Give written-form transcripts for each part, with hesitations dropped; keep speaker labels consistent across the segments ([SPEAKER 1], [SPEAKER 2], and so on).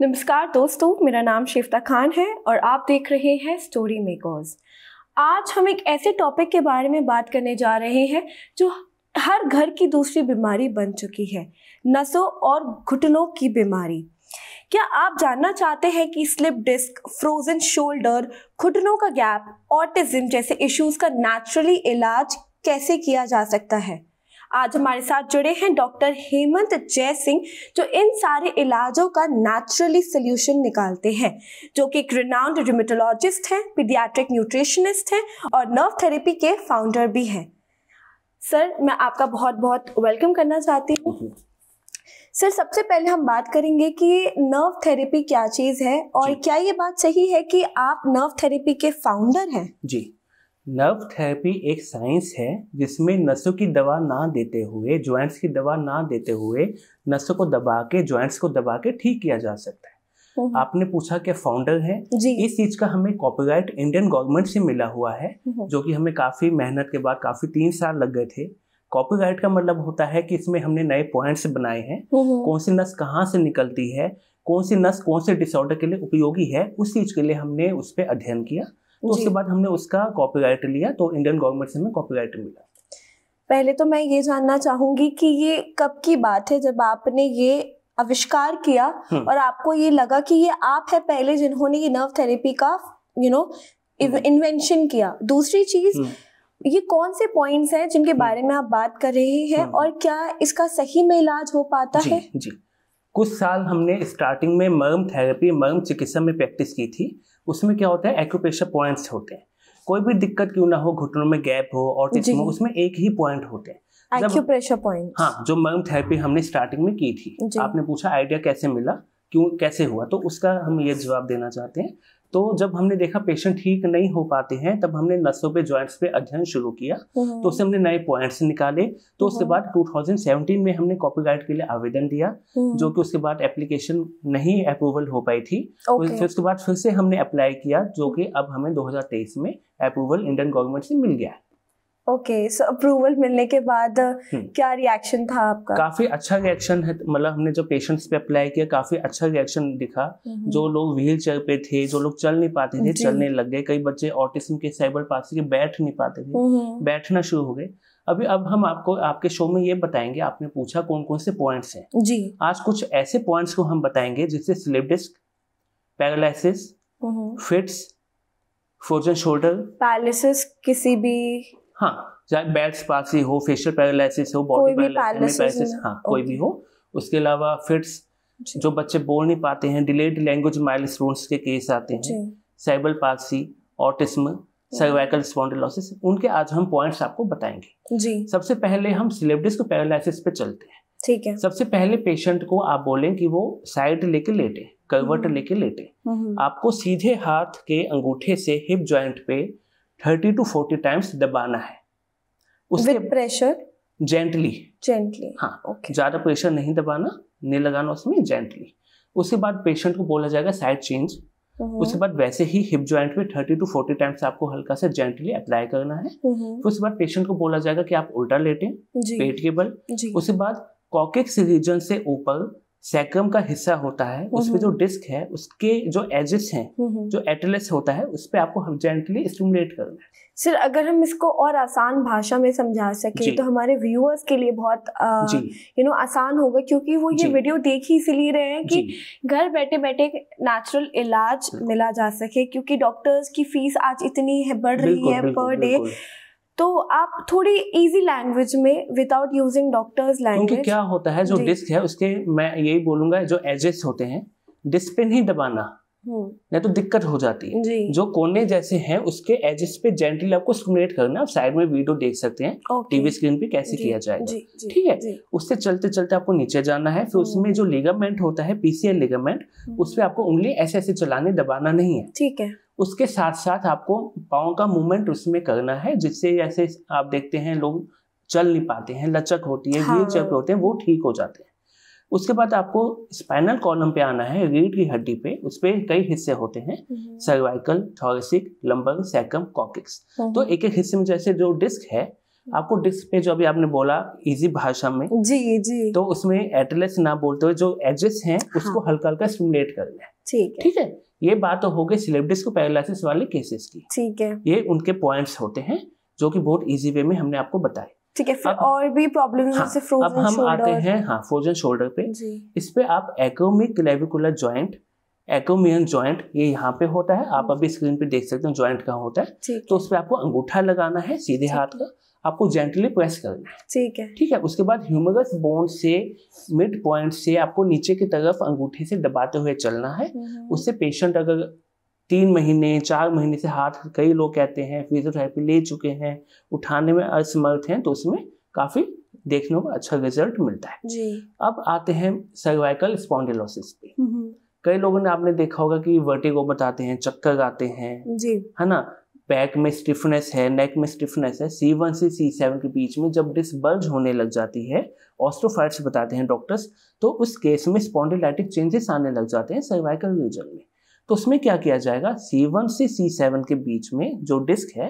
[SPEAKER 1] नमस्कार दोस्तों, मेरा नाम शिफ्ता खान है और आप देख रहे हैं स्टोरी मेकर्स। आज हम एक ऐसे टॉपिक के बारे में बात करने जा रहे हैं जो हर घर की दूसरी बीमारी बन चुकी है, नसों और घुटनों की बीमारी। क्या आप जानना चाहते हैं कि स्लिप डिस्क, फ्रोजन शोल्डर, घुटनों का गैप, ऑटिज्म जैसे इश्यूज का नेचुरली इलाज कैसे किया जा सकता है? आज हमारे साथ जुड़े हैं डॉक्टर हेमंत जय सिंह, जो इन सारे इलाजों का नेचुरली सोल्यूशन निकालते हैं, जो कि एक रिनाउंड रूमेटोलॉजिस्ट हैं, पीडियाट्रिक न्यूट्रिशनिस्ट हैं और नर्व थेरेपी के फाउंडर भी हैं। सर, मैं आपका बहुत बहुत वेलकम करना चाहती हूँ। सर, सबसे पहले हम बात करेंगे कि नर्व थेरेपी क्या चीज़ है और क्या ये बात सही है कि आप नर्व थेरेपी के फाउंडर हैं?
[SPEAKER 2] जी, नर्व थेरेपी एक साइंस है जिसमें नसों की दवा ना देते हुए, जॉइंट्स की दवा ना देते हुए, नसों को दबा के, जॉइंट्स को दबा के ठीक किया जा सकता है। आपने पूछा कि फाउंडर है, इस चीज का हमें कॉपीराइट इंडियन गवर्नमेंट से मिला हुआ है, जो कि हमें काफी मेहनत के बाद काफी 3 साल लग गए थे। कॉपीराइट का मतलब होता है कि इसमें हमने नए पॉइंट्स बनाए हैं, कौन सी नस कहाँ से निकलती है, कौन सी नस कौन से डिसऑर्डर के लिए उपयोगी है, उस चीज के लिए हमने उस पर अध्ययन किया। तो उसके बाद हमने उसका कॉपीराइट लिया, तो इंडियन गवर्नमेंट से हमें कॉपीराइट मिला।
[SPEAKER 1] पहले तो मैं ये जानना चाहूंगी कि ये कब की बात है जब आपने ये आविष्कार किया और आपको ये लगा कि ये आप है पहले जिन्होंने ये नर्व थेरेपी का इन्वेंशन किया। दूसरी चीज, ये कौन से पॉइंट्स हैं जिनके बारे में आप बात कर रहे हैं और क्या इसका सही में इलाज हो पाता है?
[SPEAKER 2] जी, कुछ साल हमने स्टार्टिंग में मर्म थेरेपी, मर्म चिकित्सा में प्रैक्टिस की थी। उसमें क्या होता है, एक्यूप्रेशर पॉइंट्स होते हैं। कोई भी दिक्कत क्यों ना हो, घुटनों में गैप हो, ऑटिज्म हो, उसमें एक ही पॉइंट होते हैं,
[SPEAKER 1] एक्यूप्रेशर पॉइंट।
[SPEAKER 2] हाँ, जो मर्म थेरेपी हमने स्टार्टिंग में की थी। आपने पूछा आइडिया कैसे मिला, क्यों, कैसे हुआ, तो उसका हम ये जवाब देना चाहते हैं। तो जब हमने देखा पेशेंट ठीक नहीं हो पाते हैं, तब हमने नसों पे, जॉइंट्स पे अध्ययन शुरू किया। तो उससे हमने नए पॉइंट्स निकाले। तो उसके बाद 2017 में हमने कॉपीराइट के लिए आवेदन दिया, जो कि उसके बाद एप्लीकेशन नहीं अप्रूवल हो पाई थी। फिर उसके बाद फिर से हमने अप्लाई किया, जो कि अब हमें 2023 में अप्रूवल इंडियन गवर्नमेंट से मिल गया है।
[SPEAKER 1] ओके, सो अप्रूवल मिलने के बाद क्या रिएक्शन था आपका?
[SPEAKER 2] काफी अच्छा रिएक्शन है, मतलब हमने जो पेशेंट्स पे अप्लाई किया, काफी अच्छा रिएक्शन दिखा। जो लोग व्हील चेयर पे थे, जो लोग चल नहीं पाते थे, चलने लग गए। कई बच्चे ऑटिज्म के, सेरेब्रल पाल्सी के बैठ नहीं पाते थे, बैठना शुरू हो गए। अब हम आपको आपके शो में ये बताएंगे, आपने पूछा कौन कौन से पॉइंट्स हैं।
[SPEAKER 1] जी, आज
[SPEAKER 2] कुछ ऐसे पॉइंट्स को हम बताएंगे जिससे slip disc, paralysis, fits, frozen shoulder,
[SPEAKER 1] paralysis, किसी भी,
[SPEAKER 2] हाँ, चाहे बेल्स पाल्सी हो, फेशियल पैरालिसिस हो, बॉडी पैरालिसिस, हाँ, कोई भी हो। उसके अलावा फिट्स, जो बच्चे बोल नहीं पाते हैं, डिलेड लैंग्वेज माइलस्टोन्स के केस आते हैं, cerebral palsy, autism, cervical spondylosis, उनके आज हम पॉइंट्स आपको बताएंगे। जी, सबसे पहले हम स्लिप डिस्क पैरालिसिस पे चलते हैं। ठीक है। सबसे पहले पेशेंट को आप बोलें कि वो साइड लेके लेटे, करवट लेके लेटे। आपको सीधे हाथ के अंगूठे से हिप जॉइंट पे 30 to 40 टाइम्स दबाना है। उसके प्रेशर जेंटली, हाँ, ज्यादा प्रेशर नहीं दबाना, नहीं लगाना उसमें, जेंटली। उसके बाद पेशेंट को बोला जाएगा साइड चेंज। उसके बाद वैसे ही हिप जॉइंट पे 30 to 40 टाइम्स आपको हल्का से जेंटली अप्लाई करना है। फिर उसके बाद पेशेंट को बोला जाएगा कि आप उल्टा लेटें, पेट के बल। उसके बाद कॉकेक्स रीजन से ऊपर सैक्रम का हिस्सा होता है, उस पे जो डिस्क है, उसके जो एजेस हैं, जो एटलस होता है, उस पे आपको जेंटली स्टिमुलेट करना है।
[SPEAKER 1] सर, अगर हम इसको और आसान भाषा में समझा सके तो हमारे व्यूअर्स के लिए बहुत आसान होगा, क्योंकि वो ये वीडियो देख ही इसलिए रहे हैं कि घर बैठे बैठे नेचुरल इलाज मिला जा सके, क्योंकि डॉक्टर्स की फीस आज इतनी है, बढ़ रही है पर डे। तो आप थोड़ी इजी लैंग्वेज में, विदाउट यूजिंग डॉक्टर्स लैंग्वेज,
[SPEAKER 2] क्योंकि क्या होता है, जो डिस्क है उसके, मैं यही बोलूंगा, जो एजेस होते हैं, डिस्क पे नहीं दबाना, नहीं तो दिक्कत हो जाती है। जो कोने जैसे हैं उसके एजेस पे जेंटली आपको स्टिमुलेट करना। आप साइड में वीडियो देख सकते हैं टीवी स्क्रीन पे कैसे किया जाएगा, ठीक है। उससे चलते चलते आपको नीचे जाना है। फिर उसमें जो लिगामेंट होता है, पीसीएल लिगामेंट, उस पे आपको उंगली ऐसे ऐसे चलाने, दबाना नहीं है, ठीक है। उसके साथ साथ आपको पाँव का मूवमेंट उसमें करना है, जिससे जैसे आप देखते हैं लोग चल नहीं पाते हैं, लचक होती है, व्हील चेयर पे होते हैं, वो ठीक हो जाते हैं। उसके बाद आपको स्पाइनल कॉलम पे आना है, रीढ़ की हड्डी पे। उस पे कई हिस्से होते हैं, cervical, thoracic, lumbar, sacrum, coccyx. तो एक एक हिस्से में, जैसे जो डिस्क है आपको डिस्क पे जो अभी आपने बोला इजी भाषा में,
[SPEAKER 1] जी,
[SPEAKER 2] तो उसमें एटलस ना बोलते हुए जो एजेस हैं उसको हल्का हल्का स्टिमुलेट करना है। ठीक है, ये बात तो हो गई स्लिप डिस्क पैरालिसिस वाले केसेस की।
[SPEAKER 1] ठीक है,
[SPEAKER 2] ये उनके पॉइंट्स होते हैं जो कि बहुत इजी वे में हमने आपको बताए।
[SPEAKER 1] ठीक है, फिर और भी प्रॉब्लम्स जैसे फ्रोजन
[SPEAKER 2] अब हम
[SPEAKER 1] शोल्डर।
[SPEAKER 2] आते हैं फ्रोजन शोल्डर पे। इस पे आप एक्रोमिक क्लेविकुलर जॉइंट, एक्रोमियन जॉइंट, ये यहाँ पे होता है, आप अभी स्क्रीन पे देख सकते हो जॉइंट कहाँ होता है। तो उस पे आपको अंगूठा लगाना है सीधे हाथ का, आपको जेंटली प्रेस करना है। ठीक है, उसके बाद ह्यूमरस बोन से मिड पॉइंट से आपको नीचे की तरफ अंगूठे से दबाते हुए चलना है। उससे पेशेंट अगर 3 महीने 4 महीने से हाथ, कई लोग कहते हैं फिजियोथेरेपी ले चुके हैं, उठाने में असमर्थ हैं, तो उसमें काफी देखने को अच्छा रिजल्ट मिलता है जी। अब आते हैं सर्वाइकल स्पॉन्डिलोसिस पे। कई लोगों ने आपने देखा होगा कि वर्टिगो बताते हैं, चक्कर आते हैं जी, है ना, बैक में स्टिफनेस है, नेक में स्टिफनेस है। C1 से C7 के बीच में जब डिस्क बल्ज होने लग जाती है, ऑस्टियोफाइट्स बताते हैं डॉक्टर्स, तो उस केस में स्पॉन्डिलाइटिक चेंजेस आने लग जाते हैं सर्वाइकल रीजन में। तो उसमें क्या किया जाएगा, C1 से C7 के बीच में जो डिस्क है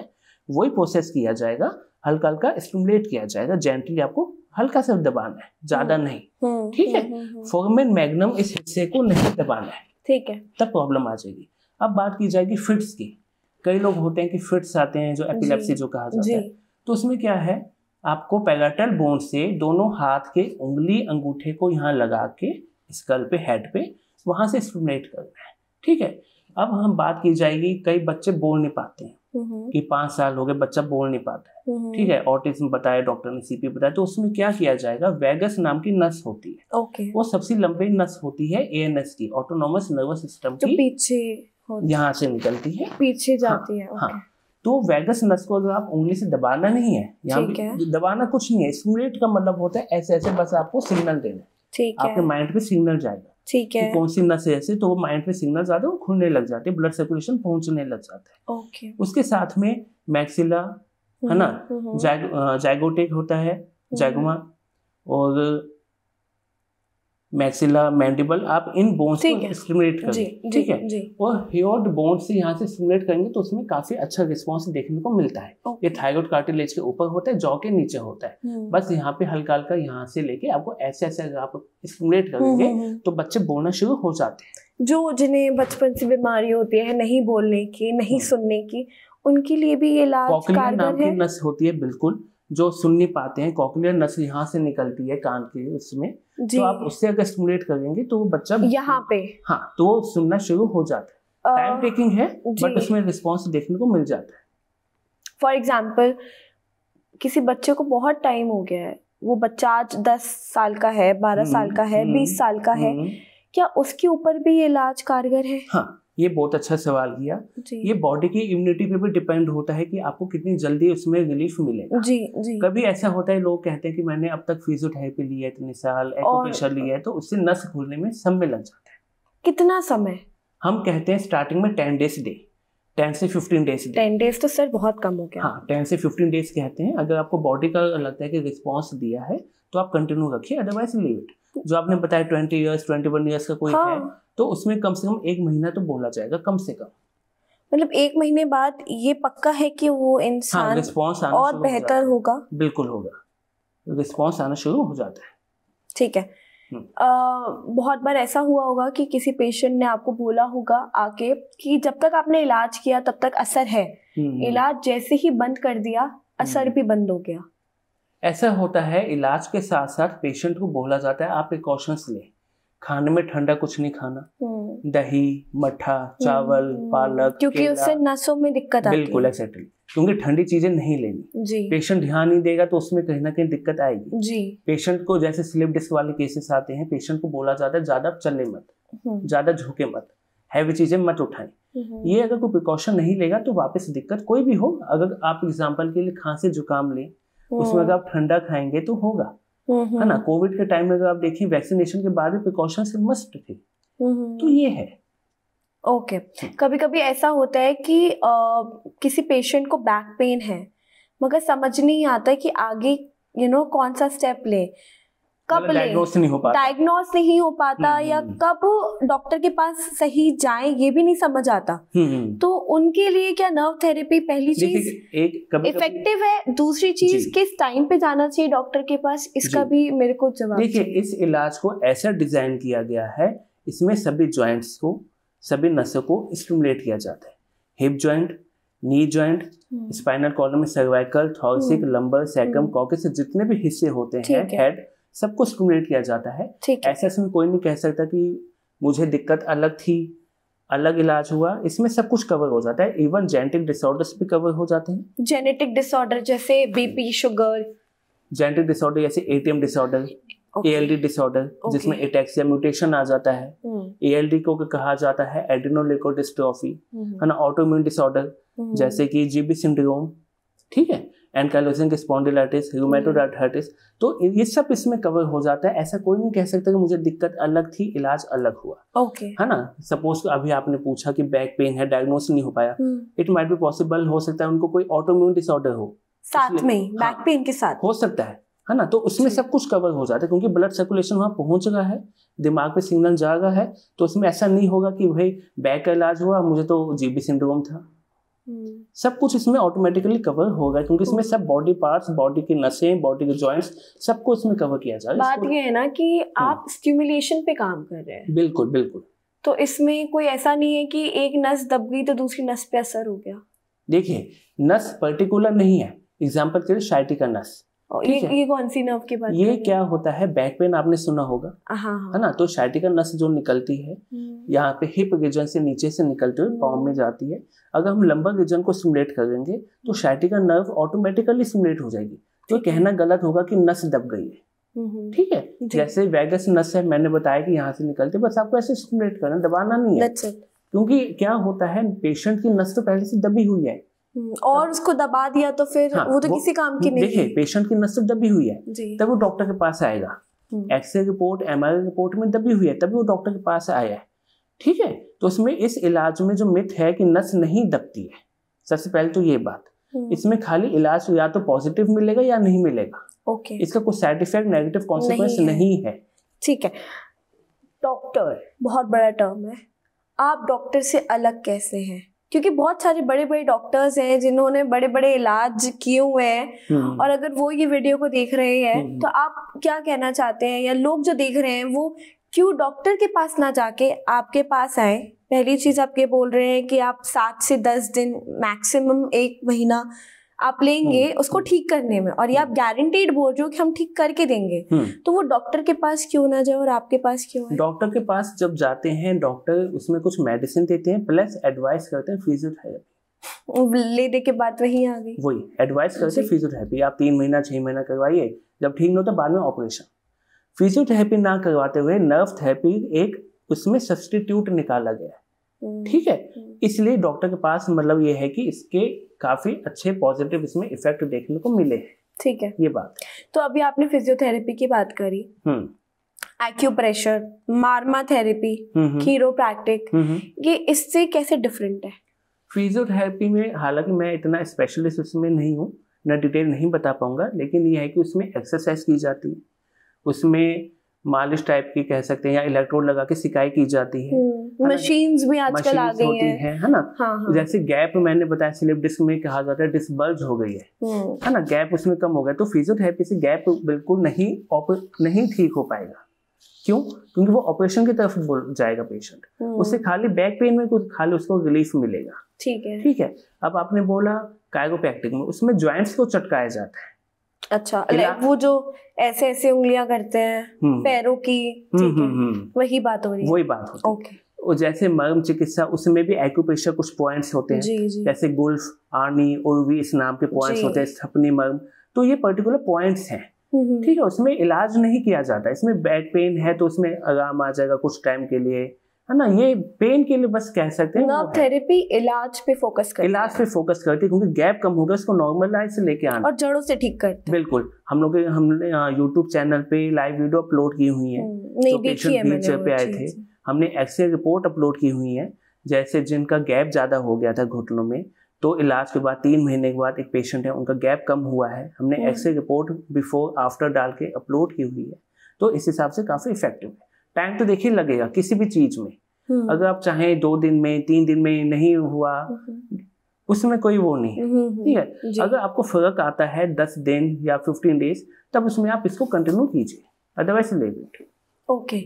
[SPEAKER 2] वही प्रोसेस किया जाएगा, हल्का हल्का स्टिमुलेट किया जाएगा, जेंटली आपको हल्का सा दबाना है, ज्यादा नहीं। ठीक है, फोरामेन मैग्नम इस हिस्से को नहीं दबाना है। ठीक है, तब प्रॉब्लम आ जाएगी। अब बात की जाएगी फिट्स की। कई लोग होते हैं कि फिट्स आते हैं, जो एपिलेप्सी जो कहा जाता है, तो उसमें क्या है, आपको पैराइटल बोन से दोनों हाथ के उंगली अंगूठे को यहाँ लगा के स्कल पे, हेड पे, वहां से स्टिमुलेट करना है। ठीक है, अब हम बात की जाएगी, कई बच्चे बोल नहीं पाते हैं कि 5 साल हो गए बच्चा बोल नहीं पाता है। ठीक है, ऑटिज्म बताया डॉक्टर ने, CP बताया, तो उसमें क्या किया जाएगा, वेगस नाम की नस होती है। वो सबसे लंबी नस होती है ANS की, ऑटोनोमस नर्वस सिस्टम की, पीछे यहाँ से निकलती है, पीछे जाती है। हाँ, तो वेगस नस को अगर आप उंगली से दबाना नहीं है, यहाँ पे दबाना कुछ नहीं है, स्टिमुलेट का मतलब होता है ऐसे ऐसे बस आपको सिग्नल देना। ठीक है, आपके माइंड पे सिग्नल जाएगा। ठीक है, कौन सी नस है ऐसे, तो वो माइंड पे सिग्नल जाते हैं, खुलने लग जाते हैं, ब्लड सर्कुलेशन पहुंचने लग जाता है। ओके, उसके साथ में मैक्सिला, है ना, जाइगोटिक होता है, जाइगोमा और मैक्सिला, मैंडिबल, आप इन बोन्स को स्टिमुलेट करेंगे। ठीक है, और हियोड बोन से यहाँ से स्टिमुलेट करेंगे तो उसमें काफी अच्छा रिस्पॉन्स देखने को मिलता है। ये थायराइड कार्टिलेज के ऊपर होता है, जॉ के नीचे होता है, बस यहाँ पे हल्का हल्का यहाँ से लेके आपको ऐसे ऐसे अगर आप स्टिमुलेट करेंगे तो बच्चे बोलना शुरू हो जाते हैं। जो जिन्हें बचपन से बीमारी होती है, नहीं बोलने की, नहीं सुनने की, उनके लिए भी ये इलाज कारगर है। नस होती है बिल्कुल, जो सुन नहीं पाते हैं, कॉक्लियर नस यहाँ से निकलती है कान के उसमें, तो आप उससे अगर स्टिमुलेट करेंगे तो वो बच्चा यहाँ पे, हाँ, तो सुनना शुरू हो जाता है। टाइम टेकिंग है बट उसमें रिस्पॉन्स देखने को मिल जाता है। फॉर एग्जाम्पल, किसी बच्चे को बहुत टाइम हो गया है, वो बच्चा आज 10 साल का है, 12 साल का है, 20 साल का है, क्या उसके ऊपर भी ये इलाज कारगर है? हाँ, ये बहुत अच्छा सवाल किया। ये बॉडी की इम्यूनिटी पे भी डिपेंड होता है कि आपको कितनी जल्दी उसमें रिलीफ मिलेगा। जी। कभी ऐसा होता है, लोग कहते हैं कि मैंने अब तक फिजियोथेरेपी ली है इतने साल, एक्यूप्रेशर लिया है, तो उससे नस खुलने में समय लग जाता है। कितना समय? हम कहते हैं स्टार्टिंग में 10 डेज डे, 10 से 15 डेज। 10 डेज तो सर बहुत कम हो गया। हाँ, 10 से 15 डेज कहते हैं। अगर आपको बॉडी का लगता है कि रिस्पॉन्स दिया है तो आप कंटिन्यू रखिए, अदरवाइज लीव इट। जो आपने बताया 20 ईयर्स 21 ईयर्स का कोई है, तो उसमें कम से कम 1 महीना तो बोला जाएगा, कम से कम। मतलब 1 महीने बाद ये पक्का है कि वो इंसान रिस्पॉन्स आना और बेहतर होगा? बिल्कुल होगा, रिस्पॉन्स आना शुरू हो जाता है। ठीक है। बहुत बार ऐसा हुआ होगा कि किसी पेशेंट ने आपको बोला होगा आके कि जब तक आपने इलाज किया तब तक असर है, इलाज जैसे ही बंद कर दिया असर भी बंद हो गया। ऐसा होता है, इलाज के साथ साथ पेशेंट को बोला जाता है आप प्रिकॉशंस लें, खाने में ठंडा कुछ नहीं खाना, दही, मट्ठा, चावल, पालक, क्योंकि उससे नसों में दिक्कत आती है। बिल्कुल एक्जेक्टली, क्योंकि ठंडी चीजें नहीं लेनी। पेशेंट ध्यान नहीं देगा तो उसमें कहीं ना कहीं दिक्कत आएगी जी। पेशेंट को, जैसे स्लिप डिस्क वाले केसेस आते हैं, पेशेंट को बोला जाता है ज्यादा चलने मत, ज्यादा झुके मत, हैवी चीजें मत उठाएं। ये अगर कोई प्रिकॉशन नहीं लेगा तो वापस दिक्कत कोई भी हो, अगर आप एग्जाम्पल के लिए खांसी जुकाम लें, उसमें अगर आप ठंडा खाएंगे तो होगा, है ना। कोविड के टाइम में अगर आप देखिए, वैक्सीनेशन के बाद भी प्रिकॉशंस मस्ट थे, तो ये है। ओके, कभी कभी ऐसा होता है कि किसी पेशेंट को बैक पेन है मगर समझ नहीं आता कि आगे कौन सा स्टेप ले,
[SPEAKER 1] कब
[SPEAKER 2] डायग्नोस
[SPEAKER 1] नहीं हो पाता या कब डॉक्टर के पास सही जाए ये भी नहीं समझ आता। तो उनके लिए क्या नर्व थेरेपी पहली चीज इफेक्टिव है? दूसरी चीज किस टाइम पे जाना चाहिए डॉक्टर के पास, इसका भी मेरे को जवाब
[SPEAKER 2] देखिए। इस इलाज को ऐसा डिजाइन किया गया है, इसमें सभी जॉइंट्स को, सभी नसों को स्टिमुलेट किया जाता है। Hip joint, knee joint, spinal column में सर्वाइकल, थॉरसिक, लंबर, सैक्रम, कॉकस, जितने भी हिस्से होते हैं, हेड, सबको स्टिमुलेट किया जाता है। ऐसा इसमें कोई नहीं कह सकता कि मुझे दिक्कत अलग थी, अलग इलाज हुआ। इसमें सब कुछ कवर हो जाता है। इवन जेनेटिक डिसऑर्डर्स भी कवर हो जाते हैं।
[SPEAKER 1] जेनेटिक डिसऑर्डर जैसे बीपी, शुगर,
[SPEAKER 2] जेनेटिक डिसऑर्डर जैसे एटीएम डिसऑर्डर, ALD डिसऑर्डर, जिसमें एटेक्सिया म्यूटेशन आ जाता है। ALD को कहा जाता है एड्रेनोलेकोडिस्ट्रोफी, है ना। ऑटोइम्यून डिसऑर्डर जैसे कि GB सिंड्रोम, ठीक है, एनकाइलोजिंग स्पॉन्डिलाइटिस, रूमेटोइड आर्थराइटिस, तो ये सब इसमें कवर हो जाता है। ऐसा कोई नहीं कह सकता कि मुझे दिक्कत अलग थी, इलाज अलग हुआ, है ना। सपोज अभी आपने पूछा कि बैक पेन है, डायग्नोस नहीं हो पाया, इट माइट बी पॉसिबल, हो सकता है उनको कोई ऑटोइम्यून डिसऑर्डर हो
[SPEAKER 1] साथ में, बैक पेन के साथ
[SPEAKER 2] हो सकता है ना। तो उसमें सब कुछ कवर हो जाता है क्योंकि ब्लड सर्कुलेशन वहां पहुंच रहा है, दिमाग पे सिग्नल जा रहा है। तो उसमें ऐसा नहीं होगा कि भाई बैक का इलाज हुआ, मुझे तो GB सिंड्रोम था। सब कुछ इसमें ऑटोमेटिकली कवर होगा क्योंकि इसमें सब बॉडी पार्ट्स, बॉडी की नसें, बॉडी के जॉइंट्स, सबको इसमें कवर किया जाएगा।
[SPEAKER 1] बात ये है ना कि आप स्टिमुलेशन पे काम कर रहे हैं।
[SPEAKER 2] बिल्कुल बिल्कुल।
[SPEAKER 1] तो इसमें कोई ऐसा नहीं है कि एक नस दब गई तो दूसरी नस पे असर हो गया।
[SPEAKER 2] देखिए, नस पर्टिकुलर नहीं है। एग्जाम्पल के लिए साइटिका नस,
[SPEAKER 1] ये कौन सी नर्व की बात?
[SPEAKER 2] ये क्या होता है, बैक पेन आपने सुना होगा, है ना। तो साइटिका नस जो निकलती है यहाँ पे हिप रीजन से नीचे से निकलते हुए पाँव में जाती है। अगर हम लंबर रीजन को स्टिमुलेट करेंगे तो साइटिका नर्व ऑटोमेटिकली स्टिमुलेट हो जाएगी। तो कहना गलत होगा कि नस दब गई है, ठीक है। जैसे वैगस नस है, मैंने बताया कि यहाँ से निकलती है, बस आपको ऐसे स्टिमुलेट करना, दबाना नहीं है। क्योंकि क्या होता है, पेशेंट की नस तो पहले से दबी हुई है
[SPEAKER 1] और उसको दबा दिया तो फिर वो तो किसी काम की नहीं।
[SPEAKER 2] देखिए, पेशेंट की नस दबी हुई है तब वो डॉक्टर के पास आएगा। एक्सरे रिपोर्ट, MRI रिपोर्ट में दबी हुई है तभी वो डॉक्टर के पास आया है, ठीक है। तो इसमें इस इलाज में जो मिथ है कि नस नहीं दबती है, सबसे पहले तो ये बात, इसमें खाली इलाज या तो पॉजिटिव मिलेगा या नहीं मिलेगा। इसका कोई साइड इफेक्ट, नेगेटिव कॉन्सिक्वेंस नहीं है,
[SPEAKER 1] ठीक है। डॉक्टर बहुत बड़ा टर्म है, आप डॉक्टर से अलग कैसे हैं? क्योंकि बहुत सारे बड़े बड़े डॉक्टर्स हैं जिन्होंने बड़े बड़े इलाज किए हुए हैं, और अगर वो ये वीडियो को देख रहे हैं तो आप क्या कहना चाहते हैं, या लोग जो देख रहे हैं वो क्यों डॉक्टर के पास ना जाके आपके पास आए? पहली चीज आप ये बोल रहे हैं कि आप 7 से 10 दिन मैक्सिमम 1 महीना आप लेंगे उसको ठीक करने में, और ये आप गारंटीड बोल रहे हो कि हम ठीक करके देंगे, तो वो डॉक्टर के पास क्यों ना जाए और आपके पास क्यों है?
[SPEAKER 2] डॉक्टर के पास जब जाते हैं, डॉक्टर उसमें कुछ मेडिसिन देते हैं प्लस एडवाइस करते हैं फिजियोथेरेपी।
[SPEAKER 1] ले दे के बात वही आ गई,
[SPEAKER 2] वही एडवाइस करते हैं फिजियोथेरेपी। आप 3 महीना 6 महीना करवाइए, जब ठीक नहीं होता बाद में ऑपरेशन। फिजियोथेरेपी ना करवाते हुए नर्व थेरेपी एक उसमें सब्सटीट्यूट निकाला गया, ठीक है। इसलिए डॉक्टर के पास मतलब ये है कि इसके काफी अच्छे पॉजिटिव इसमें इफेक्ट देखने को मिले हैं,
[SPEAKER 1] ठीक है,
[SPEAKER 2] ये बात।
[SPEAKER 1] तो अभी आपने फिजियोथेरेपी की बात करी, एक्यूप्रेशर, मार्मा थेरेपी, कीरोप्रैक्टिक, ये इससे कैसे डिफरेंट है?
[SPEAKER 2] फिजियोथेरेपी में हालांकि मैं इतना स्पेशलिस्ट उसमें नहीं हूँ, ना डिटेल नहीं बता पाऊंगा, लेकिन ये है कि उसमें एक्सरसाइज की जाती है, उसमें मालिश टाइप की कह सकते हैं, या इलेक्ट्रोड लगा के सिकाई की जाती है।
[SPEAKER 1] मशीन्स भी आजकल आ गई
[SPEAKER 2] हैं, है ना। हाँ। जैसे गैप मैंने बताया स्लिप डिस्क में कहा जाता है डिस्क बल्ज हो गई है ना, गैप उसमें कम हो गया, तो फिजियोथेरेपी से गैप बिल्कुल नहीं ठीक हो पाएगा। क्यों? क्योंकि वो ऑपरेशन की तरफ जाएगा पेशेंट, उससे खाली बैक पेन में कुछ खाली उसको रिलीफ मिलेगा, ठीक है। अब आपने बोला कायरोप्रैक्टिक में, उसमें जॉइंट्स को चटकाया जाता है।
[SPEAKER 1] अच्छा, वो जो ऐसे ऐसे उंगलियां करते हैं पैरों की, वही बात हो रही है,
[SPEAKER 2] वही बात होती है। ओके। और जैसे मर्म चिकित्सा, उसमें भी एक्यूप्रेशर कुछ पॉइंट्स होते हैं, जैसे गुल्फ, आर्नी, ओरवी इस नाम के पॉइंट्स होते हैं, स्थपनी मर्म, तो ये पर्टिकुलर पॉइंट्स हैं, ठीक है। उसमें इलाज नहीं किया जाता। इसमें बैक पेन है तो उसमें आराम आ जाएगा कुछ टाइम के लिए, है ना, ये पेन के लिए बस कह सकते हैं।
[SPEAKER 1] नर्व थेरेपी इलाज पे फोकस करती है,
[SPEAKER 2] इलाज पे फोकस करती है क्योंकि गैप कम होगा, इसको नॉर्मलाइज से लेके आना
[SPEAKER 1] और जड़ों से ठीक करते हैं।
[SPEAKER 2] बिल्कुल। हमने यूट्यूब चैनल पे लाइव वीडियो अपलोड की हुई है,
[SPEAKER 1] नहीं देखी है मैंने,
[SPEAKER 2] पे आए थे, हमने एक्सरे रिपोर्ट अपलोड की हुई है। जैसे जिनका गैप ज्यादा हो गया था घुटनों में, तो इलाज के बाद 3 महीने के बाद एक पेशेंट है, उनका गैप कम हुआ है, हमने एक्सरे रिपोर्ट बिफोर आफ्टर डाल के अपलोड की हुई है। तो इस हिसाब से काफी इफेक्टिव है। टाइम तो देखिए लगेगा किसी भी चीज में, अगर आप चाहें 2 दिन में 3 दिन में नहीं हुआ उसमें कोई वो नहीं है, ठीक है। अगर आपको फर्क आता है 10 दिन या 15 डेज तब उसमें आप इसको कंटिन्यू कीजिए, अदरवाइज ले लीजिए।
[SPEAKER 1] ओके,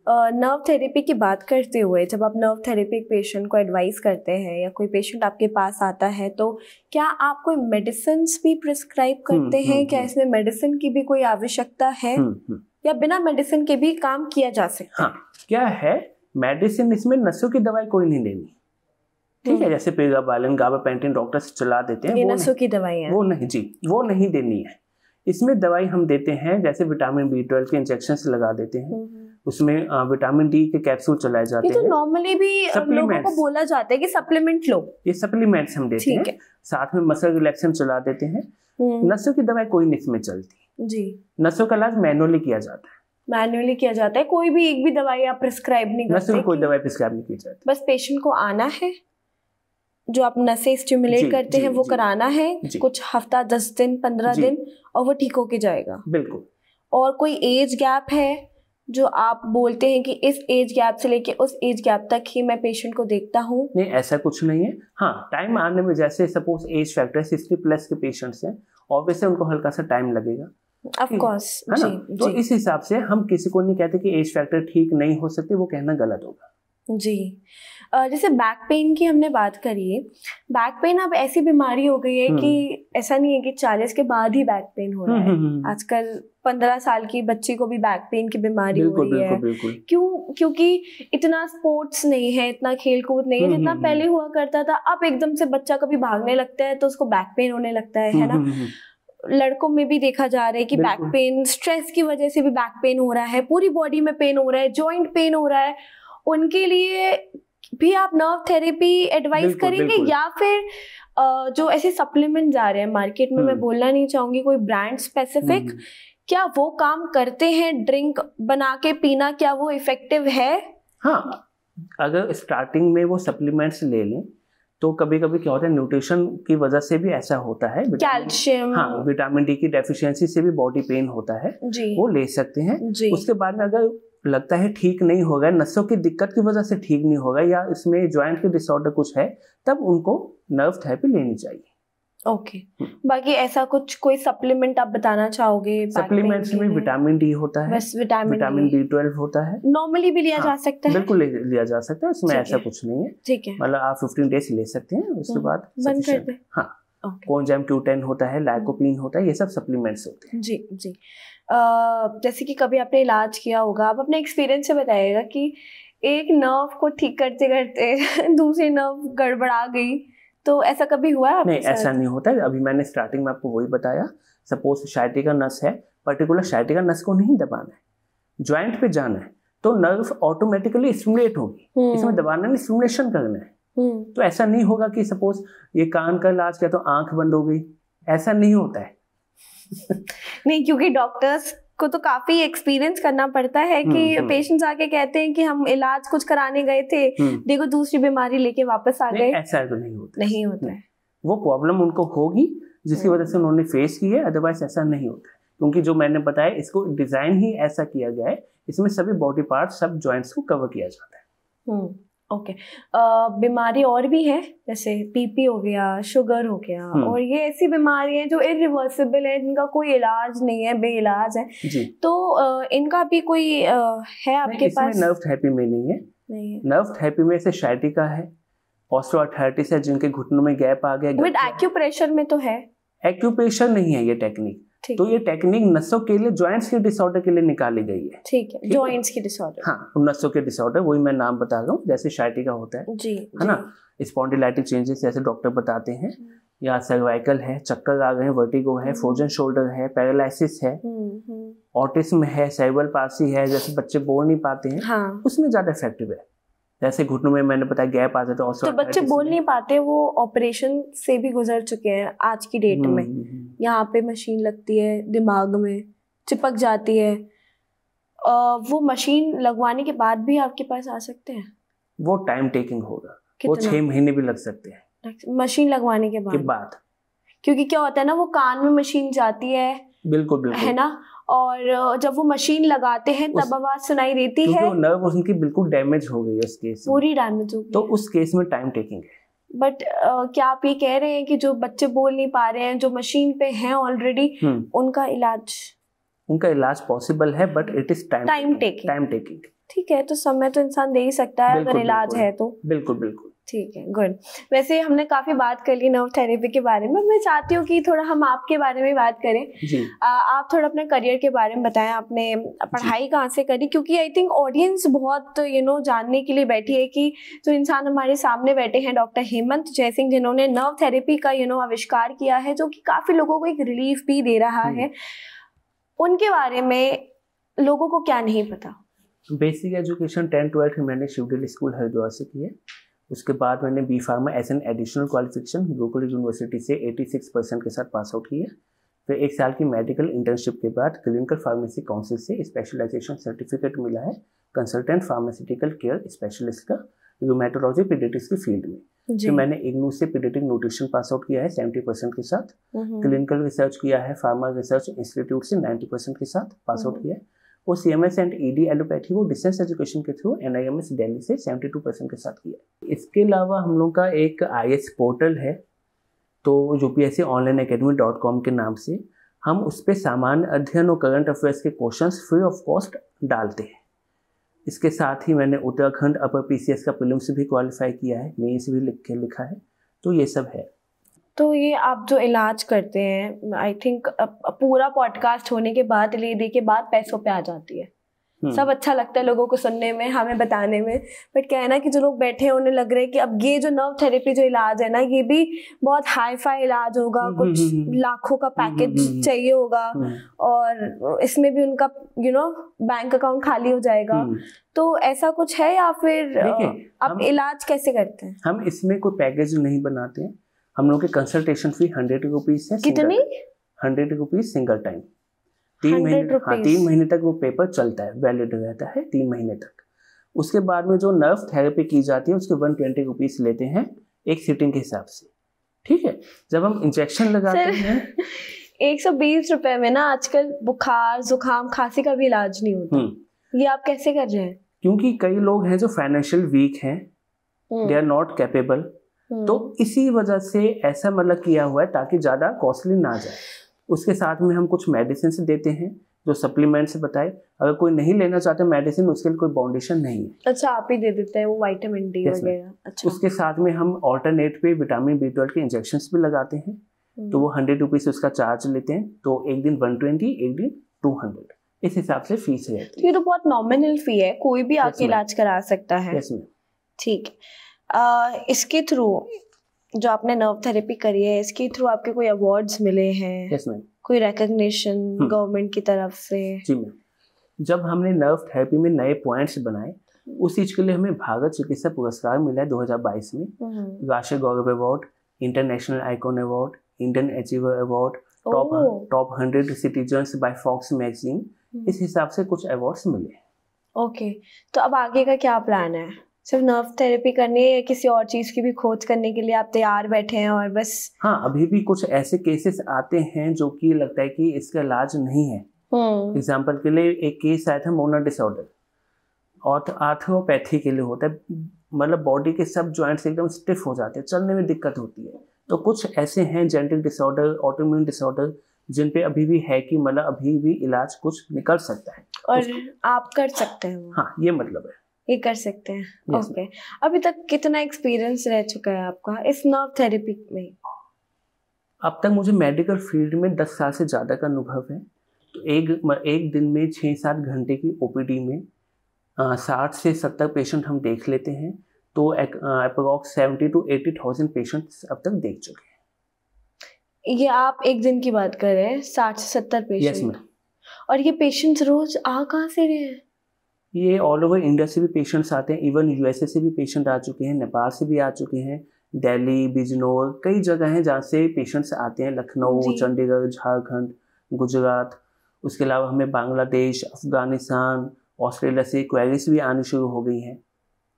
[SPEAKER 1] नर्व थेरेपी की बात करते हुए, जब आप नर्व थेरेपी एक पेशेंट को एडवाइस करते हैं या कोई पेशेंट आपके पास आता है, तो क्या आप कोई मेडिसिन भी प्रिस्क्राइब करते हैं? क्या इसमें मेडिसिन की भी कोई आवश्यकता है या बिना मेडिसिन के भी काम किया जा सकता है?
[SPEAKER 2] हाँ, क्या है, मेडिसिन इसमें नसों की दवाई कोई नहीं देनी, ठीक है। जैसे प्रेगाबालिन, गाबापेंटिन डॉक्टर्स चला देते हैं,
[SPEAKER 1] ये नसों की दवाई
[SPEAKER 2] वो नहीं जी, वो नहीं देनी है। इसमें दवाई हम देते हैं जैसे विटामिन B12 के इंजेक्शन लगा देते हैं, उसमें विटामिन D के कैप्सूल चलाए जाते हैं।
[SPEAKER 1] ये तो नॉर्मली भी लोगों को बोला जाता है कि सप्लीमेंट लो,
[SPEAKER 2] ये सप्लीमेंट्स हम देते हैं। साथ में मसल रिलैक्सेशन चला देते हैं। नसों की दवाई कोई नहीं इसमें चलती जी। नसों का इलाज मैनुअली किया जाता है,
[SPEAKER 1] मैनुअली किया जाता है। कोई भी एक भी दवाई आप प्रिस्क्राइब नहीं करते?
[SPEAKER 2] नसों की कोई दवाई प्रिस्क्राइब नहीं की जाती,
[SPEAKER 1] बस पेशेंट को आना है, जो आप नसें स्टिमुलेट करते हैं वो कराना है कुछ हफ्ता, 10 दिन, 15 दिन, और वो ठीक होके जाएगा।
[SPEAKER 2] बिल्कुल।
[SPEAKER 1] और कोई एज गैप है जो आप बोलते हैं कि इस एज गैप से लेके उस एज गैप तक ही मैं पेशेंट को देखता हूँ?
[SPEAKER 2] नहीं, ऐसा कुछ नहीं है। हाँ, टाइम आने में जैसे सपोज एज फैक्टर 60+ के पेशेंट्स हैं, ऑब्वियसली उनको हल्का सा टाइम लगेगा,
[SPEAKER 1] ऑफ कोर्स,
[SPEAKER 2] है ना। तो इस हिसाब से हम किसी को नहीं कहते कि एज फैक्टर ठीक नहीं हो सकते, वो कहना गलत होगा
[SPEAKER 1] जी। जैसे बैक पेन की हमने बात करी है, बैक पेन अब ऐसी बीमारी हो गई है कि ऐसा नहीं है कि 40 के बाद ही बैक पेन हो रहा है। आजकल 15 साल की बच्ची को भी बैक पेन की बीमारी हो रही है। क्यों? क्योंकि इतना स्पोर्ट्स नहीं है, इतना खेल कूद नहीं है जितना पहले हुआ करता था। अब एकदम से बच्चा कभी भागने लगता है तो उसको बैक पेन होने लगता है ना। लड़कों में भी देखा जा रहा है कि बैक पेन, स्ट्रेस की वजह से भी बैक पेन हो रहा है, पूरी बॉडी में पेन हो रहा है, जॉइंट पेन हो रहा है। उनके लिए भी आप नर्व थेरेपी एडवाइस करेंगे या फिर जो ऐसे सप्लीमेंट आ रहे हैं मार्केट में, मैं बोलना नहीं चाहूंगी कोई ब्रांड स्पेसिफिक, क्या वो काम करते हैं? ड्रिंक बना के पीना, क्या वो इफेक्टिव है?
[SPEAKER 2] हाँ, अगर स्टार्टिंग में वो सप्लीमेंट्स ले लें तो कभी कभी क्या होता है, न्यूट्रिशन की वजह से भी ऐसा होता है,
[SPEAKER 1] कैल्शियम,
[SPEAKER 2] हाँ, विटामिन D की डेफिशिएंसी से भी बॉडी पेन होता है, वो ले सकते हैं। उसके बाद में अगर लगता है ठीक नहीं होगा, नसों की दिक्कत की वजह से ठीक नहीं होगा या इसमें जॉइंट के डिसऑर्डर कुछ है, तब उनको नर्व थेरेपी लेनी चाहिए।
[SPEAKER 1] ओके। बाकी ऐसा कुछ कोई सप्लीमेंट आप बताना चाहोगे?
[SPEAKER 2] सप्लीमेंट्स में विटामिन D होता है,
[SPEAKER 1] बस विटामिन
[SPEAKER 2] B12 होता है,
[SPEAKER 1] नॉर्मली भी लिया जा सकता है।
[SPEAKER 2] बिल्कुल लिया जा सकता है, इसमें ऐसा कुछ नहीं है, ठीक है। मतलब आप 15 डेज ले सकते हैं, उसके बाद
[SPEAKER 1] बंद कर दें।
[SPEAKER 2] हाँ, कोएंजाइम Q10 होता है, लाइकोपीन होता है, ये सब सप्लीमेंट्स होते हैं
[SPEAKER 1] जी जी। जैसे कि कभी आपने इलाज किया होगा, आप अपने एक्सपीरियंस से बताइएगा कि एक नर्व को ठीक करते करते दूसरी नर्व गड़बड़ा गई, तो ऐसा कभी हुआ है?
[SPEAKER 2] नहीं, ऐसा नहीं होता है। अभी मैंने स्टार्टिंग में आपको वही बताया, सपोज शायटिका नस है, पर्टिकुलर शायटिका नस को नहीं दबाना है, ज्वाइंट पे जाना है, तो नर्व ऑटोमेटिकली स्टिमुलेट होगी, इसमें दबाना नहीं, स्टिमुलेशन करना है। तो ऐसा नहीं होगा कि सपोज ये कान का इलाज किया तो आंख बंद हो गई, ऐसा नहीं होता है
[SPEAKER 1] नहीं, क्योंकि डॉक्टर्स को तो काफी एक्सपीरियंस करना पड़ता है कि पेशेंट्स आके कहते हैं कि हम इलाज कुछ कराने गए थे, देखो दूसरी बीमारी लेके वापस आ गए।
[SPEAKER 2] ऐसा तो नहीं होता,
[SPEAKER 1] नहीं होता है।
[SPEAKER 2] वो प्रॉब्लम उनको होगी जिसकी वजह से उन्होंने फेस की है, अदरवाइज ऐसा नहीं होता है। क्योंकि जो मैंने बताया, इसको डिजाइन ही ऐसा किया गया है, इसमें सभी बॉडी पार्ट, सब जॉइंट्स को कवर किया जाता है।
[SPEAKER 1] ओके। बीमारी और भी है, जैसे बीपी हो गया, शुगर हो गया, और ये ऐसी बीमारी है जो इरिवर्सिबल है, जिनका कोई इलाज नहीं है, बेइलाज है जी। तो इनका भी कोई है आपके पास?
[SPEAKER 2] नर्व थेरेपी में नहीं है। नर्व थेरेपी में से शायटिका है, ऑस्टियोआर्थराइटिस है, जिनके घुटनों में गैप आ गया।
[SPEAKER 1] विद एक्यूप्रेशर में तो है?
[SPEAKER 2] एक्यूप्रेशर नहीं है ये टेक्निक, तो ये टेक्निक नसों के लिए, जॉइंट्स के डिसऑर्डर के लिए निकाली गई है।
[SPEAKER 1] ठीक है, जॉइंट्स के डिसऑर्डर,
[SPEAKER 2] हाँ, नसों के डिसऑर्डर, वही मैं नाम बता रहा हूँ। जैसे शायटिका होता है जी, है ना, स्पॉन्डिलाइटिक चेंजेस जैसे डॉक्टर बताते हैं, या सर्वाइकल है, चक्कर आ गए, वर्टिगो है, फ्रोजन शोल्डर है, पैरालिसिस है, ऑटिज्म है, सेरेब्रल पाल्सी है, जैसे बच्चे बोल नहीं पाते हैं, उसमें ज्यादा इफेक्टिव है। जैसे घुटनों में मैंने बताया गैप आ जाता है, तो
[SPEAKER 1] बच्चे बोल नहीं पाते, वो ऑपरेशन से भी गुजर चुके हैं आज की डेट में। यहाँ पे मशीन लगती है, दिमाग में चिपक जाती है, वो मशीन लगवाने के बाद भी आपके पास आ सकते हैं?
[SPEAKER 2] वो टाइम टेकिंग होगा, वो 6 महीने भी लग सकते हैं
[SPEAKER 1] मशीन लगवाने के बाद।
[SPEAKER 2] क्योंकि क्या होता
[SPEAKER 1] है ना, वो कान में मशीन जाती है,
[SPEAKER 2] बिल्कुल बिल्कुल,
[SPEAKER 1] है ना। और जब वो मशीन लगाते हैं तब आवाज सुनाई देती है,
[SPEAKER 2] नर्व उनकी बिल्कुल डैमेज हो गई है उस केस में,
[SPEAKER 1] पूरी डैमेज हो गई,
[SPEAKER 2] तो उस केस में टाइम टेकिंग है।
[SPEAKER 1] बट क्या आप ये कह रहे हैं कि जो बच्चे बोल नहीं पा रहे हैं, जो मशीन पे हैं ऑलरेडी, उनका इलाज
[SPEAKER 2] पॉसिबल है, but it is time taking.
[SPEAKER 1] ठीक है, तो समय तो इंसान दे ही सकता है अगर इलाज है तो।
[SPEAKER 2] बिल्कुल बिल्कुल,
[SPEAKER 1] ठीक है, गुड। वैसे हमने काफी बात कर ली नर्व थेरेपी के बारे में, मैं चाहती हूँ कि थोड़ा हम आपके बारे में बात करें जी। आप थोड़ा अपने करियर के बारे में बताएं, आपने पढ़ाई कहाँ से करी, क्योंकि आई थिंक ऑडियंस बहुत जानने के लिए बैठी है कि जो इंसान हमारे सामने बैठे हैं डॉक्टर हेमंत जयसिंह, जिन्होंने नर्व थेरेपी का आविष्कार किया है, जो कि काफी लोगों को एक रिलीफ भी दे रहा है, उनके बारे में लोगों को क्या नहीं पता।
[SPEAKER 2] बेसिक एजुकेशन 10-12 मैंने शिवडल स्कूल हरिद्वार से की है। उसके बाद मैंने B pharma as an additional qualification Gurukul university से 86% के साथ पास आउट की है। फिर 1 साल की मेडिकल इंटर्नशिप के बाद क्लिनिकल फार्मेसी काउंसिल से स्पेशलाइजेशन सर्टिफिकेट मिला है कंसल्टेंट फार्मास्यूटिकल केयर स्पेशलिस्ट का, रूमेटोलॉजी पीडियाट्रिक्स की फील्ड में। फिर मैंने इग्नू से पीडियाट्रिक न्यूट्रिशन पास आउट किया है 70% के साथ। क्लिनिकल रिसर्च किया है फार्मा रिसर्च इंस्टीट्यूट से 90% के साथ पास आउट किया है। वो CMS एंड ED एलोपैथी वो डिस्टेंस एजुकेशन के थ्रू NIMS दिल्ली से 72% के साथ किया। इसके अलावा हम लोग का एक IS पोर्टल है, तो UPSConlineacademy.com के नाम से हम उस पर सामान्य अध्ययन और करंट अफेयर्स के क्वेश्चंस फ्री ऑफ कॉस्ट डालते हैं। इसके साथ ही मैंने उत्तराखंड अपर PCS का प्रीलिम्स भी क्वालिफाई किया है, मेंस भी लिखा है, तो ये सब है।
[SPEAKER 1] तो ये आप जो इलाज करते हैं, आई थिंक पूरा पॉडकास्ट होने के बाद, लेने के बाद पैसों पे आ जाती है। सब अच्छा लगता है लोगों को सुनने में, हमें बताने में, बट क्या है ना कि जो लोग बैठे हैं उन्हें लग रहा है कि अब ये जो नर्व थेरेपी जो इलाज है ना, ये भी बहुत हाई फाई इलाज होगा, कुछ लाखों का पैकेज चाहिए होगा, और इसमें भी उनका बैंक अकाउंट खाली हो जाएगा। तो ऐसा कुछ है, या फिर आप इलाज कैसे करते हैं?
[SPEAKER 2] हम इसमें कोई पैकेज नहीं बनाते हैं। हम लोग की कंसल्टेशन फी 100 रुपीज है।
[SPEAKER 1] कितनी?
[SPEAKER 2] 100 रुपीज सिंगल टाइम। 3 महीने तक वो पेपर चलता है, वैलिड रहता है 3 महीने तक। उसके बाद में जो नर्व थेरेपी की जाती है उसके 120 रुपीज लेते हैं एक सिटिंग के हिसाब से। ठीक है, जब हम इंजेक्शन लगाते हैं
[SPEAKER 1] 120 रुपए में ना आजकल बुखार जुकाम खांसी का भी इलाज नहीं होता। ये आप कैसे कर रहे हैं?
[SPEAKER 2] क्योंकि कई लोग हैं जो फाइनेंशियल वीक हैं, दे आर नॉट कैपेबल, तो इसी वजह से ऐसा मतलब किया हुआ है ताकि ज्यादा कॉस्टली ना जाए। उसके साथ में हम कुछ मेडिसिन से देते हैं जो सप्लीमेंट से बताए। अगर कोई नहीं लेना चाहता मेडिसिन, उसके लिए कोई बाउंडेशन नहीं है।
[SPEAKER 1] अच्छा, आप ही दे देते हैं वो विटामिन डी वगैरह? अच्छा।
[SPEAKER 2] उसके साथ में हम ऑल्टरनेट पे विटामिन B12 के इंजेक्शंस भी लगाते हैं, तो वो 100 रुपीज उसका चार्ज लेते हैं। तो एक दिन 120, एक दिन 200, इस हिसाब से फीस है।
[SPEAKER 1] ये तो बहुत नॉमिनल फी है, कोई भी आके इलाज करा सकता है। ठीक है। इसके थ्रू जो आपने नर्व थेरेपी करी है, इसके थ्रू आपके कोई अवार्ड्स मिले हैं?
[SPEAKER 2] Yes ma'am.
[SPEAKER 1] कोई रिकॉग्निशन गवर्नमेंट की तरफ से?
[SPEAKER 2] जी मैम। जब हमने नर्व थेरेपी में नए पॉइंट्स बनाए, उस चीज के लिए हमें भारत चिकित्सा पुरस्कार मिला है 2022 में, Rashtriya Gaurav award, international icon award, Indian achiever award, top 100 citizens by Fox magazine, इस हिसाब से कुछ अवार्ड्स मिले।
[SPEAKER 1] ओके, तो अब आगे का क्या प्लान है? सिर्फ नर्व थेरेपी करनी है या किसी और चीज की भी खोज करने के लिए आप तैयार बैठे हैं और बस? हाँ,
[SPEAKER 2] अभी भी कुछ ऐसे केसेस आते हैं जो कि लगता है कि इसका इलाज नहीं है। एग्जाम्पल के लिए एक केस आया था मोना डिसऑर्डर, और आर्थरोपैथी के लिए होता है, मतलब बॉडी के सब जॉइंट्स एकदम स्टिफ हो जाते हैं, चलने में दिक्कत होती है। तो कुछ ऐसे हैं जेनेटिक डिसऑर्डर, ऑटोइम्यून डिसऑर्डर, जिन पे अभी भी है कि मतलब अभी भी इलाज कुछ निकल सकता है
[SPEAKER 1] और आप कर सकते हैं।
[SPEAKER 2] हाँ, ये मतलब है,
[SPEAKER 1] ये कर सकते हैं। ओके, अभी तक कितना एक्सपीरियंस रह चुका है आपका इस नर्व थेरेपी में?
[SPEAKER 2] अब तक मुझे मेडिकल फील्ड में 10 साल से ज़्यादा का अनुभव है। तो एक दिन में 6-7 घंटे की OPD में 60 से 70 पेशेंट हम देख लेते हैं। तो अप्रोक्स 70 to 80,000 पेशेंट्स अब तक देख चुके हैं।
[SPEAKER 1] ये आप एक दिन की बात कर रहे हैं, 60 से 70 पेशेंट?
[SPEAKER 2] Yes ma'am.
[SPEAKER 1] और ये पेशेंट्स रोज आ कहाँ से रहे हैं?
[SPEAKER 2] ये ऑल ओवर इंडिया से भी पेशेंट्स आते हैं, इवन USA से भी पेशेंट आ चुके हैं, नेपाल से भी आ चुके हैं, दिल्ली, बिजनौर, कई जगह हैं जहाँ से पेशेंट्स आते हैं, लखनऊ, चंडीगढ़, झारखंड, गुजरात। उसके अलावा हमें बांग्लादेश, अफगानिस्तान, ऑस्ट्रेलिया से क्वेरीज भी आनी शुरू हो गई हैं।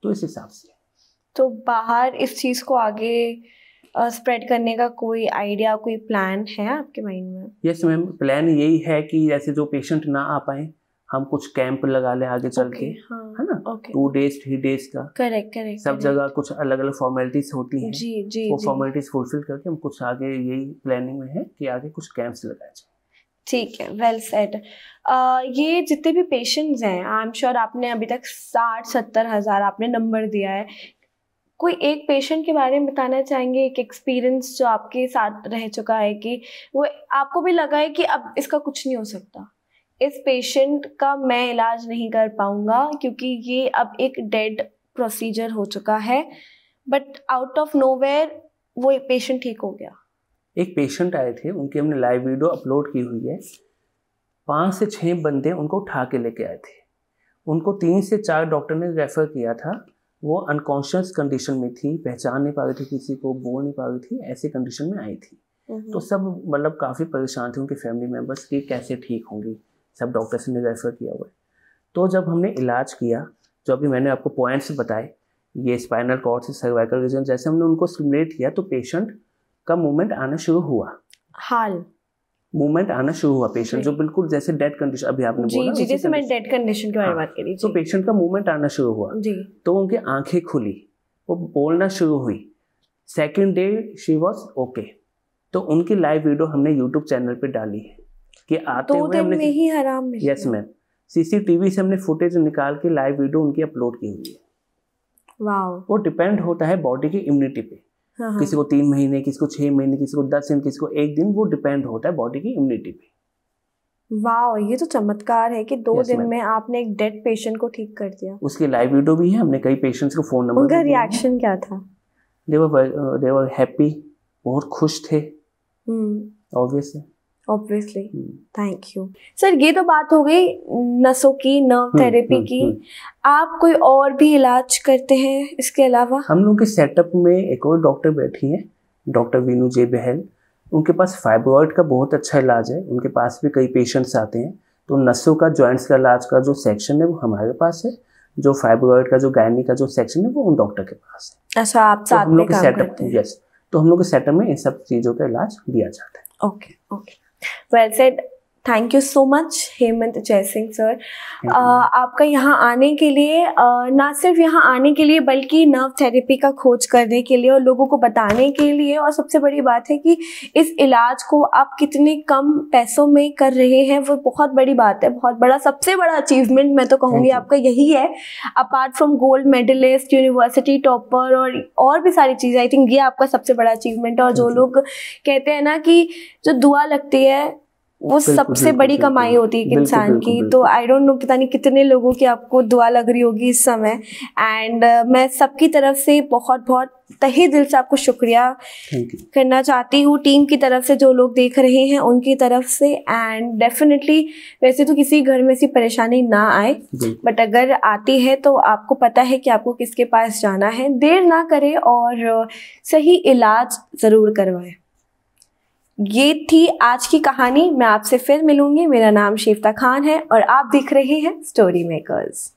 [SPEAKER 2] तो इस हिसाब से
[SPEAKER 1] तो बाहर इस चीज़ को आगे स्प्रेड करने का कोई आइडिया, कोई प्लान है आपके माइंड में?
[SPEAKER 2] यस मैम, प्लान यही है कि जैसे जो पेशेंट ना आ पाए हम कुछ कैंप लगा ले आगे चल के, है ना, 2 days 3 days का।
[SPEAKER 1] करेक्ट।
[SPEAKER 2] सब जगह कुछ अलग अलग फॉर्मेलिटीज होती हैं,
[SPEAKER 1] जी
[SPEAKER 2] वो फॉर्मेलिटीज फुलफिल करके हम कुछ आगे, यही प्लानिंग में है कि आगे कुछ कैंप्स लगाए जाए।
[SPEAKER 1] ठीक है, वेल सेड। ये जितने भी पेशेंट्स हैं, आई एम श्योर आपने अभी तक 60-70 हज़ार आपने नंबर दिया है, कोई एक पेशेंट के बारे में बताना चाहेंगे, एक एक्सपीरियंस जो आपके साथ रह चुका है कि वो आपको भी लगा है कि अब इसका कुछ नहीं हो सकता, इस पेशेंट का मैं इलाज नहीं कर पाऊंगा क्योंकि ये अब एक डेड प्रोसीजर हो चुका है, बट आउट ऑफ नोवेयर वो एक पेशेंट ठीक हो गया?
[SPEAKER 2] एक पेशेंट आए थे, उनकी हमने लाइव वीडियो अपलोड की हुई है। 5 से 6 बंदे उनको उठा के लेके आए थे। उनको 3 से 4 डॉक्टर ने रेफर किया था। वो अनकॉन्शियस कंडीशन में थी, पहचान नहीं पा रही थी किसी को, बोल नहीं पा रही थी, ऐसी कंडीशन में आई थी। तो सब मतलब काफ़ी परेशान थे उनके फैमिली मेम्बर्स कि कैसे ठीक होंगी, सब डॉक्टर्स ने रेफ़र किया हुआ है। तो जब हमने इलाज किया, जो अभी मैंने आपको पॉइंट्स बताए, ये स्पाइनल कॉर्ड से सर्वाइकल रीजन, जैसे हमने उनको स्टिमुलेट किया तो पेशेंट का मूवमेंट आना शुरू हुआ। मूवमेंट आना शुरू हुआ पेशेंट, जो बिल्कुल जैसे डेड कंडीशन अभी आपने बोला,
[SPEAKER 1] जी, जैसे मैं डेड कंडीशन के बारे में बात कर रही थी,
[SPEAKER 2] तो पेशेंट का मूवमेंट आना शुरू हुआ जी। तो उनकी आंखें खुली, वो बोलना शुरू हुई। Second day she was okay. तो उनकी लाइव वीडियो हमने यूट्यूब चैनल पे डाली है कि आते हुए हमने,
[SPEAKER 1] में ही आराम मिल गया।
[SPEAKER 2] यस मैम, सीसीटीवी से हमने फुटेज निकाल के लाइव वीडियो उनकी अपलोड की हुई है।
[SPEAKER 1] वाओ।
[SPEAKER 2] वो डिपेंड होता है बॉडी की इम्यूनिटी पे। किसी को 3 महीने, किसी को 6 महीने, किसी को 10 दिन, किसी को 1 दिन, वो डिपेंड होता है बॉडी की इम्यूनिटी पे।
[SPEAKER 1] वाओ, ये तो चमत्कार है कि 2 दिन में आपने एक डेड पेशेंट को ठीक कर दिया।
[SPEAKER 2] उसकी लाइव वीडियो भी है, हमने कई पेशेंट्स को फोन नंबर।
[SPEAKER 1] उनका रिएक्शन क्या था?
[SPEAKER 2] दे वर हैप्पी, बहुत खुश थे।
[SPEAKER 1] ऑब्वियसली। Thank you sir. ये तो बात हो गई नसों की, नर्व थेरेपी की। आप कोई और भी इलाज करते हैं इसके अलावा?
[SPEAKER 2] हम लोग के सेटअप में एक और डॉक्टर बैठी हैं, डॉक्टर वीनू जे बहल। उनके पास फाइब्रॉइड का बहुत अच्छा इलाज है। उनके पास भी कई पेशेंट्स आते हैं, तो नसों का, जॉइंट्स का इलाज का जो सेक्शन है वो हमारे पास है। जो फाइब्रॉइड का, जो गायनी का जो सेक्शन है वो उन डॉक्टर के पास है।
[SPEAKER 1] अच्छा, आप साथ में काम करते हैं?
[SPEAKER 2] यस, तो हम लोग के सेटअप में इन सब चीज़ों का इलाज दिया जाता है।
[SPEAKER 1] Okay. Well said. Thank you so much Hemant Jaisingh sir, आपका यहाँ आने के लिए, ना सिर्फ यहाँ आने के लिए बल्कि नर्व थेरेपी का खोज करने के लिए और लोगों को बताने के लिए, और सबसे बड़ी बात है कि इस इलाज को आप कितने कम पैसों में कर रहे हैं, वो बहुत बड़ी बात है, बहुत बड़ा, सबसे बड़ा अचीवमेंट मैं तो कहूँगी आपका यही है। Apart from gold medallist, university topper और भी सारी चीज़ें, आई थिंक ये आपका सबसे बड़ा अचीवमेंट है। और जो लोग कहते हैं ना कि जो दुआ लगती है वो सबसे बड़ी कमाई होती है एक इंसान की, तो आई डोंट नो पता नहीं कितने लोगों की आपको दुआ लग रही होगी इस समय। एंड मैं सबकी तरफ से बहुत बहुत तहे दिल से आपको शुक्रिया करना चाहती हूँ, टीम की तरफ से, जो लोग देख रहे हैं उनकी तरफ से। एंड डेफिनेटली वैसे तो किसी घर में ऐसी परेशानी ना आए, बट अगर आती है तो आपको पता है कि आपको किसके पास जाना है। देर ना करें और सही इलाज ज़रूर करवाएं। ये थी आज की कहानी। मैं आपसे फिर मिलूंगी। मेरा नाम शिफ्ता खान है और आप देख रहे हैं स्टोरी मेकर्स।